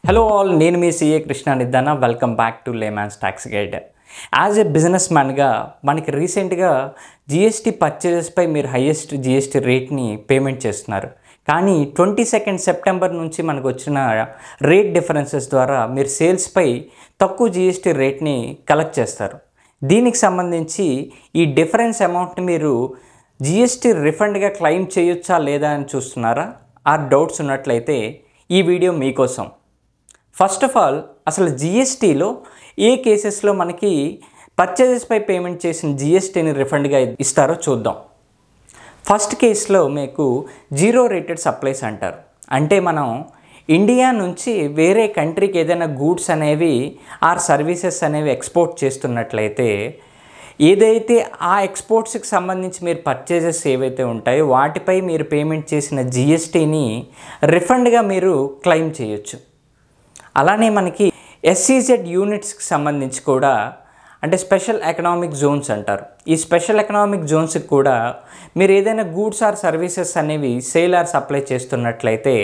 Hello all, నేను మీ CA Krishna Niddana. Welcome back to layman's tax guide. As a business మ్యాన్గా మనకి రీసెంట్గా జిఎస్టీ పర్చేజెస్పై మీరు హైయెస్ట్ జిఎస్టీ రేట్ని పేమెంట్ చేస్తున్నారు. కానీ 22 సెప్టెంబర్ నుంచి మనకు వచ్చిన రేట్ డిఫరెన్సెస్ ద్వారా మీరు సేల్స్పై తక్కువ జిఎస్టీ రేట్ని కలెక్ట్ చేస్తారు. దీనికి సంబంధించి ఈ డిఫరెన్స్ అమౌంట్ని మీరు జిఎస్టీ రిఫండ్గా క్లెయిమ్ చేయొచ్చా లేదా అని చూస్తున్నారా? ఆ డౌట్స్ ఉన్నట్లయితే ఈ వీడియో మీకోసం. ఫస్ట్ ఆఫ్ ఆల్, అసలు జిఎస్టీలో ఏ కేసెస్లో మనకి పర్చేజెస్పై పేమెంట్ చేసిన జిఎస్టీని రిఫండ్గా ఇస్తారో చూద్దాం. ఫస్ట్ కేసులో మీకు జీరో రేటెడ్ సప్లైస్ అంటారు. అంటే మనం ఇండియా నుంచి వేరే కంట్రీకి ఏదైనా గూడ్స్ అనేవి ఆర్ సర్వీసెస్ అనేవి ఎక్స్పోర్ట్ చేస్తున్నట్లయితే ఏదైతే ఆ ఎక్స్పోర్ట్స్కి సంబంధించి మీరు పర్చేజెస్ ఏవైతే ఉంటాయో వాటిపై మీరు పేమెంట్ చేసిన జిఎస్టీని రిఫండ్గా మీరు క్లెయిమ్ చేయొచ్చు. అలానే మనకి ఎస్సీజెడ్ యూనిట్స్కి సంబంధించి కూడా, అంటే స్పెషల్ ఎకనామిక్ జోన్స్ అంటారు. ఈ స్పెషల్ ఎకనామిక్ జోన్స్కి కూడా మీరు ఏదైనా గూడ్స్ ఆర్ సర్వీసెస్ అనేవి సేల్ ఆర్ సప్లై చేస్తున్నట్లయితే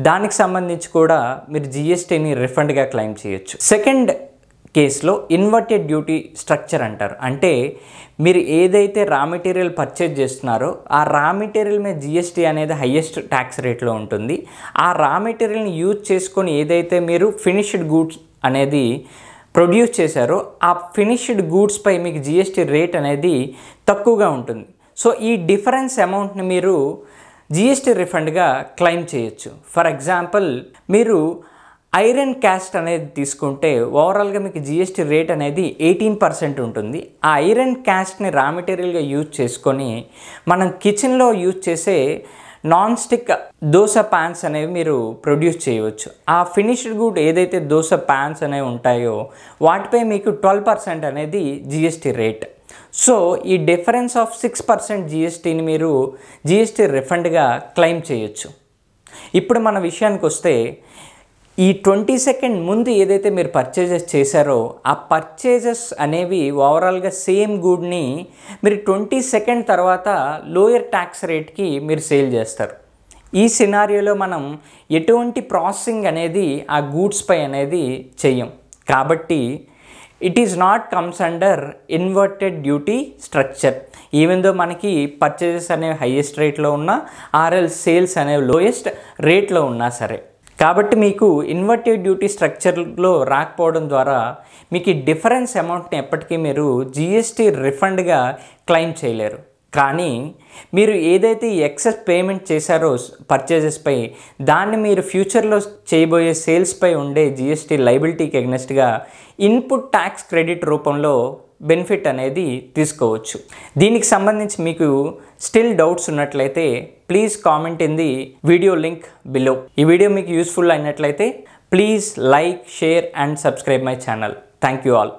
దానికి సంబంధించి కూడా మీరు జిఎస్టీని రిఫండ్గా క్లెయిమ్ చేయొచ్చు. సెకండ్ కేసులో ఇన్వర్టెడ్ డ్యూటీ స్ట్రక్చర్ అంటారు. అంటే మీరు ఏదైతే రా మెటీరియల్ పర్చేజ్ చేస్తున్నారో ఆ రా మెటీరియల్ మీద జిఎస్టీ అనేది హయ్యెస్ట్ ట్యాక్స్ రేట్లో ఉంటుంది. ఆ రా మెటీరియల్ని యూజ్ చేసుకొని ఏదైతే మీరు ఫినిష్డ్ గూడ్స్ అనేది ప్రొడ్యూస్ చేశారో ఆ ఫినిష్డ్ గూడ్స్పై మీకు జిఎస్టీ రేట్ అనేది తక్కువగా ఉంటుంది. సో ఈ డిఫరెన్స్ అమౌంట్ని మీరు జిఎస్టీ రిఫండ్గా క్లెయిమ్ చేయొచ్చు. ఫర్ ఎగ్జాంపుల్, మీరు ఐరన్ క్యాస్ట్ అనేది తీసుకుంటే ఓవరాల్గా మీకు జిఎస్టీ రేట్ అనేది 18% ఉంటుంది. ఆ ఐరన్ క్యాస్ట్ని రా మెటీరియల్గా యూజ్ చేసుకొని మనం కిచెన్లో యూజ్ చేసే నాన్ స్టిక్ దోశ ప్యాన్స్ అనేవి మీరు ప్రొడ్యూస్ చేయవచ్చు. ఆ ఫినిష్డ్ గుడ్ ఏదైతే దోశ ప్యాన్స్ అనేవి ఉంటాయో వాటిపై మీకు 12% అనేది జిఎస్టీ రేట్. సో ఈ డిఫరెన్స్ ఆఫ్ 6% జిఎస్టీని మీరు జిఎస్టీ రిఫండ్గా క్లెయిమ్ చేయొచ్చు. ఇప్పుడు మన విషయానికి వస్తే, ఈ 22 ముందు ఏదైతే మీరు పర్చేజెస్ చేశారో ఆ పర్చేజెస్ అనేవి ఓవరాల్గా సేమ్ గుడ్ని మీరు 22 తర్వాత లోయర్ ట్యాక్స్ రేట్కి మీరు సేల్ చేస్తారు. ఈ సినారియోలో మనం ఎటువంటి ప్రాసెసింగ్ అనేది ఆ గూడ్స్పై అనేది చెయ్యం. కాబట్టి it is not comes under inverted duty structure. Even though మనకి పర్చేజెస్ అనేవి హైయెస్ట్ రేట్లో ఉన్నా ఆర్ఎల్ సేల్స్ అనేవి లోయెస్ట్ రేట్లో ఉన్నా సరే. కాబట్టి మీకు ఇన్వర్టెడ్ డ్యూటీ స్ట్రక్చర్లో రాకపోవడం ద్వారా మీకు ఈ డిఫరెన్స్ అమౌంట్ని ఎప్పటికీ మీరు జిఎస్టీ రిఫండ్గా క్లెయిమ్ చేయలేరు. కానీ మీరు ఏదైతే ఎక్సెస్ పేమెంట్ చేశారో పర్చేజెస్పై దాన్ని మీరు ఫ్యూచర్లో చేయబోయే సేల్స్పై ఉండే జిఎస్టీ లైబిలిటీకి ఎగ్నెస్ట్గా ఇన్పుట్ ట్యాక్స్ క్రెడిట్ రూపంలో బెనిఫిట్ అనేది తీసుకోవచ్చు. దీనికి సంబంధించి మీకు స్టిల్ డౌట్స్ ఉన్నట్లయితే please comment in the video link below. ఈ వీడియో మీకు యూస్ఫుల్ అయినట్లయితే please like, share and subscribe my channel. Thank you all.